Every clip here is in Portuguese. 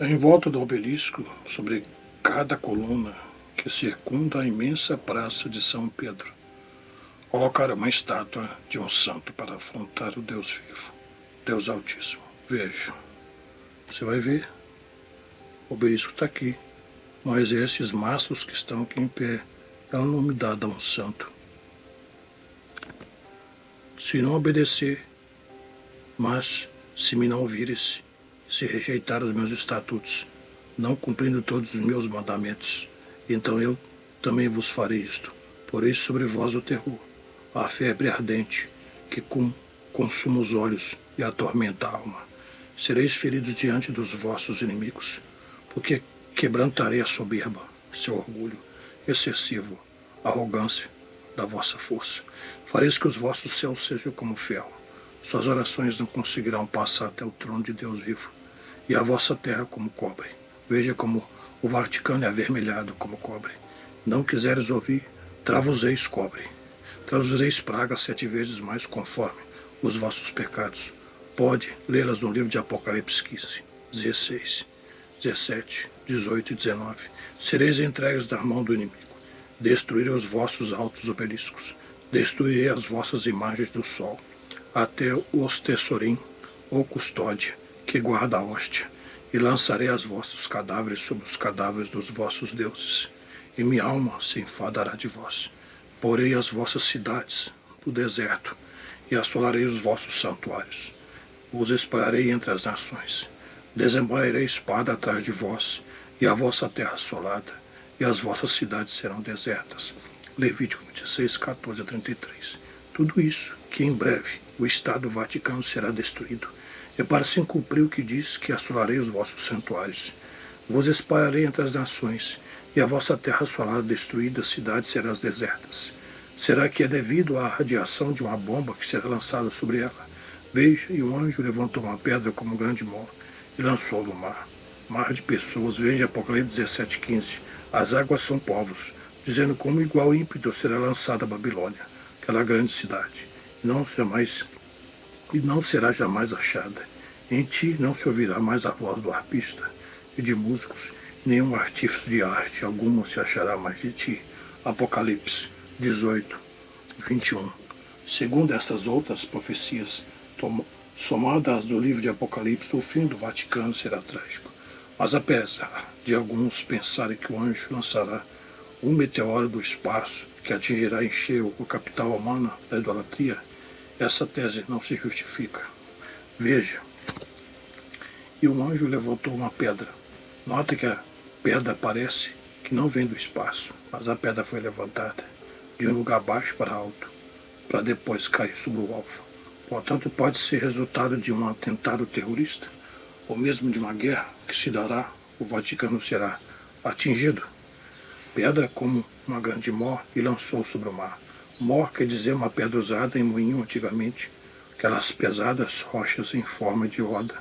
Em volta do obelisco, sobre cada coluna que circunda a imensa praça de São Pedro, colocaram uma estátua de um santo para afrontar o Deus vivo, Deus Altíssimo. Veja, você vai ver, o obelisco está aqui, mas esses maços que estão aqui em pé é o nome dado a um santo. Se não obedecer, mas se me não ouvires, se rejeitar os meus estatutos, não cumprindo todos os meus mandamentos, então eu também vos farei isto. Porei sobre vós o terror, a febre ardente, que consuma os olhos e atormenta a alma. Sereis feridos diante dos vossos inimigos, porque quebrantarei a soberba, seu orgulho excessivo, arrogância da vossa força. Fareis que os vossos céus sejam como fel. Suas orações não conseguirão passar até o trono de Deus vivo, e a vossa terra como cobre. Veja como o Vaticano é avermelhado como cobre. Não quiseres ouvir, trava-os-eis cobre. Traduzireis pragas 7 vezes mais conforme os vossos pecados. Pode lê-las no livro de Apocalipse 15, 16, 17, 18 e 19. Sereis entregues da mão do inimigo. Destruirei os vossos altos obeliscos. Destruirei as vossas imagens do sol, até os tesourim, ou custódia, que guarda a hóstia, e lançarei os vossos cadáveres sobre os cadáveres dos vossos deuses, e minha alma se enfadará de vós. Porei as vossas cidades no deserto, e assolarei os vossos santuários. Vos espalharei entre as nações. Desembairei espada atrás de vós, e a vossa terra assolada, e as vossas cidades serão desertas. Levítico 26, 14 a 33. Tudo isso que em breve o Estado Vaticano será destruído, é para se cumprir o que diz que assolarei os vossos santuários. Vos espalharei entre as nações, e a vossa terra assolada, destruída, cidades serão desertas. Será que é devido à radiação de uma bomba que será lançada sobre ela? Veja, e um anjo levantou uma pedra como um grande mor, e lançou no mar. Mar de pessoas, veja Apocalipse 17, 15. As águas são povos, dizendo como igual ímpeto será lançada a Babilônia, aquela grande cidade, e não será jamais achada. Em ti não se ouvirá mais a voz do arpista e de músicos, nenhum artífice de arte alguma se achará mais de ti. Apocalipse 18, 21. Segundo estas outras profecias, somadas do livro de Apocalipse, o fim do Vaticano será trágico. Mas apesar de alguns pensarem que o anjo lançará um meteoro do espaço que atingirá em cheio a capital humana da idolatria, essa tese não se justifica. Veja, e um anjo levantou uma pedra. Nota que a pedra parece que não vem do espaço, mas a pedra foi levantada de um lugar baixo para alto, para depois cair sobre o alvo. Portanto, pode ser resultado de um atentado terrorista, ou mesmo de uma guerra que se dará, o Vaticano será atingido. Pedra como uma grande mor e lançou sobre o mar. Mor quer dizer uma pedra usada em moinho antigamente, aquelas pesadas rochas em forma de roda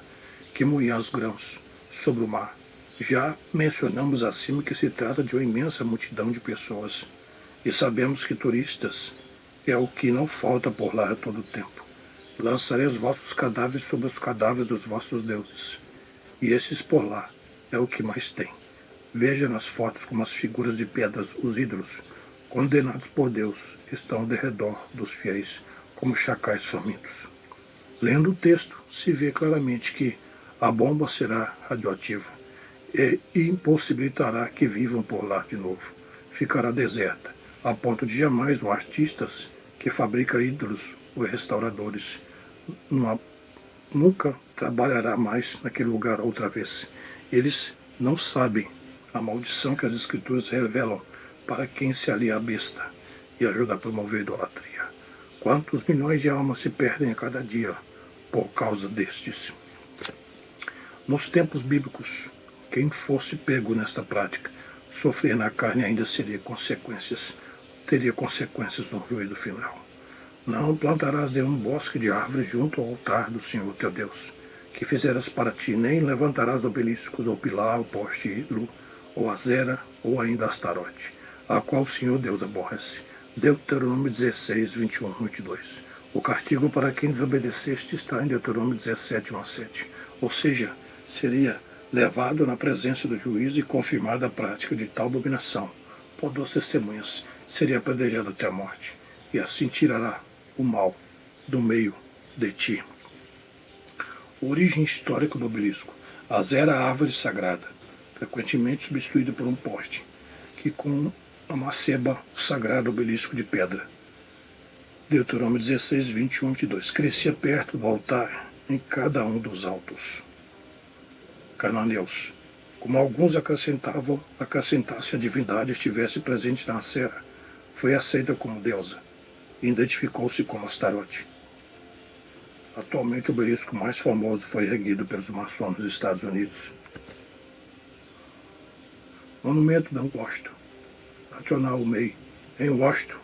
que moíam os grãos sobre o mar. Já mencionamos acima que se trata de uma imensa multidão de pessoas, e sabemos que turistas é o que não falta por lá a todo tempo. Lançarei os vossos cadáveres sobre os cadáveres dos vossos deuses, e esses por lá é o que mais tem. Veja nas fotos como as figuras de pedras, os ídolos, condenados por Deus, estão ao redor dos fiéis, como chacais famintos. Lendo o texto, se vê claramente que a bomba será radioativa e impossibilitará que vivam por lá de novo. Ficará deserta, a ponto de jamais os artistas que fabricam ídolos ou restauradores nunca trabalhará mais naquele lugar outra vez. Eles não sabem a maldição que as Escrituras revelam para quem se alia à besta e ajuda a promover a idolatria. Quantos milhões de almas se perdem a cada dia por causa destes? Nos tempos bíblicos, quem fosse pego nesta prática, sofrer na carne ainda teria consequências no juízo final. Não plantarás nenhum bosque de árvores junto ao altar do Senhor teu Deus, que fizeras para ti, nem levantarás obeliscos, ou pilar, ou poste ídolo, ou azera, ou ainda astarote, a qual o Senhor Deus aborrece. Deuteronômio 16, 21, 22. O castigo para quem desobedeceste está em Deuteronômio 17, 1 a 7. Ou seja, seria Levado na presença do juiz e confirmada a prática de tal abominação por 2 testemunhas, seria apedrejado até a morte, e assim tirará o mal do meio de ti. Origem histórica do obelisco. Azera a árvore sagrada, frequentemente substituída por um poste, que com a maceba, o sagrado obelisco de pedra. Deuteronômio 16, 21, 22. Crescia perto do altar em cada um dos altos. Cananeus. Como alguns acrescentasse a divindade estivesse presente na Acera, foi aceita como deusa e identificou-se como Astarote. Atualmente o obelisco mais famoso foi erguido pelos maçons dos Estados Unidos. Monumento de Washington. National May, em Washington,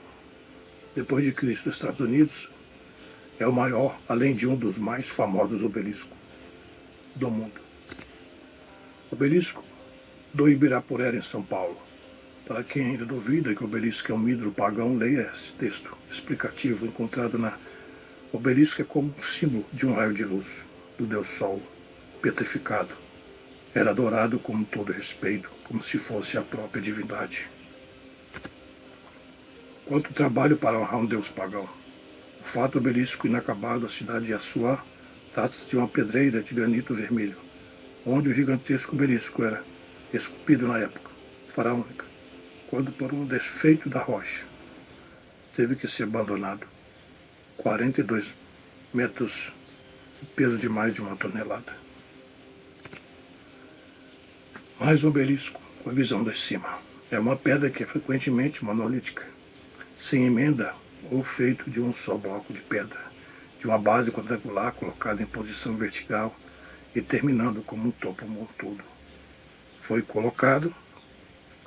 depois de Cristo, nos Estados Unidos, é o maior, além de um dos mais famosos obeliscos do mundo. Obelisco do Ibirapuera, em São Paulo. Para quem ainda duvida que o obelisco é um ídolo pagão, leia esse texto explicativo encontrado na obelisco. É como um símbolo de um raio de luz do Deus Sol, petrificado. Era adorado com todo respeito, como se fosse a própria divindade. Quanto trabalho para honrar um Deus pagão. O fato obelisco inacabado da cidade de Assuá trata-se de uma pedreira de granito vermelho, onde o gigantesco obelisco era esculpido na época faraônica, quando por um defeito da rocha teve que ser abandonado. 42 metros, peso de mais de 1 tonelada. Mais um obelisco com a visão de cima. É uma pedra que é frequentemente monolítica, sem emenda ou feito de um só bloco de pedra, de uma base quadrangular colocada em posição vertical e terminando como um topo montudo. Foi colocado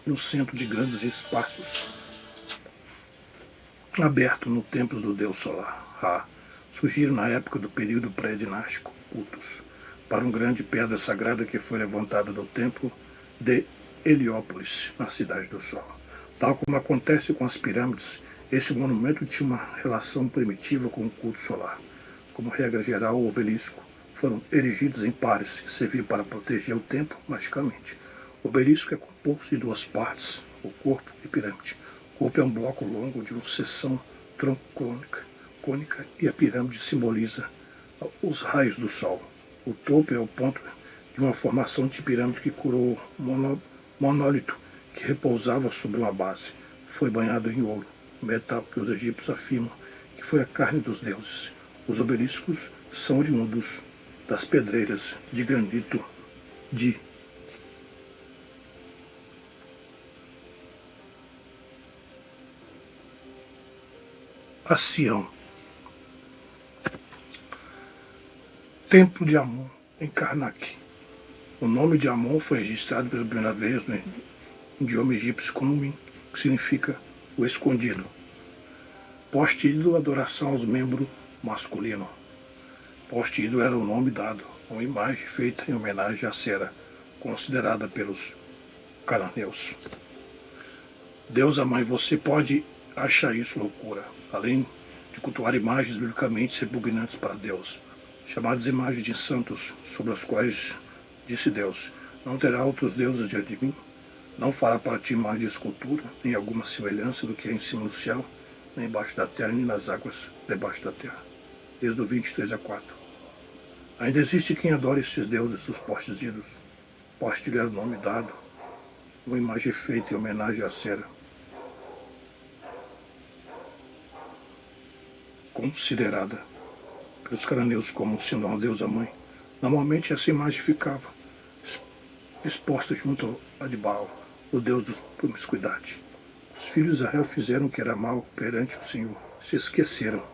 no centro de grandes espaços abertos no templo do deus solar, Ra. Surgiram na época do período pré-dinástico, cultos, para uma grande pedra sagrada que foi levantada do templo de Heliópolis, na Cidade do Sol. Tal como acontece com as pirâmides, esse monumento tinha uma relação primitiva com o culto solar. Como regra geral, o obelisco foram erigidos em pares e serviam para proteger o templo magicamente. O obelisco é composto de 2 partes, o corpo e pirâmide. O corpo é um bloco longo de uma seção cônica e a pirâmide simboliza os raios do sol. O topo é o ponto de uma formação de pirâmide que curou o monólito que repousava sobre uma base. Foi banhado em ouro, metal que os egípcios afirmam que foi a carne dos deuses. Os obeliscos são oriundos das pedreiras de granito de Sião. Templo de Amon, em Karnak. O nome de Amon foi registrado pela primeira vez no idioma egípcio Kunmin, que significa o escondido. Poste-ídolo, adoração aos membros masculinos. Poste-ídolo era o nome dado a uma imagem feita em homenagem à Sera, considerada pelos cananeus. Deusa Mãe, você pode achar isso loucura, além de cultuar imagens biblicamente repugnantes para Deus, chamadas imagens de santos, sobre as quais disse Deus: não terá outros deuses diante de mim, não fará para ti imagem de escultura, nem alguma semelhança do que é em cima do céu, nem embaixo da terra, nem nas águas debaixo da terra. Êxodo 23 a 4. Ainda existe quem adora estes deuses, os postes ídolos. Poste era o nome dado, uma imagem feita em homenagem à Sera, considerada pelos cananeus como sendo uma deusa mãe. Normalmente essa imagem ficava exposta junto a de Baal, o deus da promiscuidade. Os filhos de Israel fizeram o que era mal perante o Senhor, se esqueceram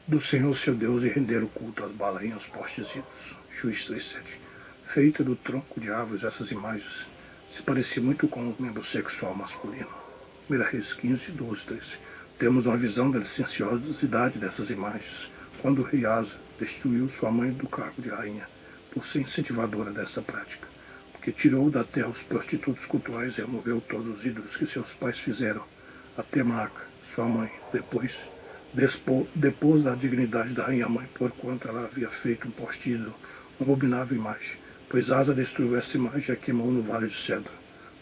do Senhor seu Deus e renderam culto às Baal e aos postes ídolos. Juízes 3:7. Feita do tronco de árvores, essas imagens se pareciam muito com o membro sexual masculino. 1 Reis 15, 12, 13. Temos uma visão da licenciosidade dessas imagens, quando o rei Asa destituiu sua mãe do cargo de rainha, por ser incentivadora dessa prática, porque tirou da terra os prostitutos cultuais e removeu todos os ídolos que seus pais fizeram, até Maaca, sua mãe, depois Depôs da dignidade da rainha-mãe, porquanto ela havia feito um postiço, uma abominável imagem, pois Asa destruiu essa imagem e a queimou no vale de Cedro.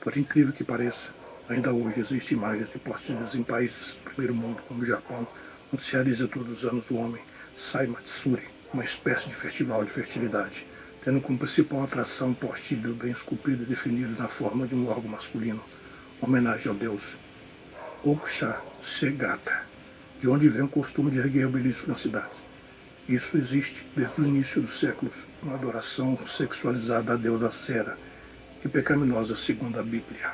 Por incrível que pareça, ainda hoje existem imagens de postiços em países do primeiro mundo, como o Japão, onde se realiza todos os anos o homem Sai Matsuri, uma espécie de festival de fertilidade, tendo como principal atração um postiço bem esculpido e definido na forma de um órgão masculino, homenagem ao deus Oxá-Segata, de onde vem o costume de erguer obelisco nas cidades. Isso existe desde o início dos séculos, uma adoração sexualizada à deusa Sera e pecaminosa segundo a Bíblia.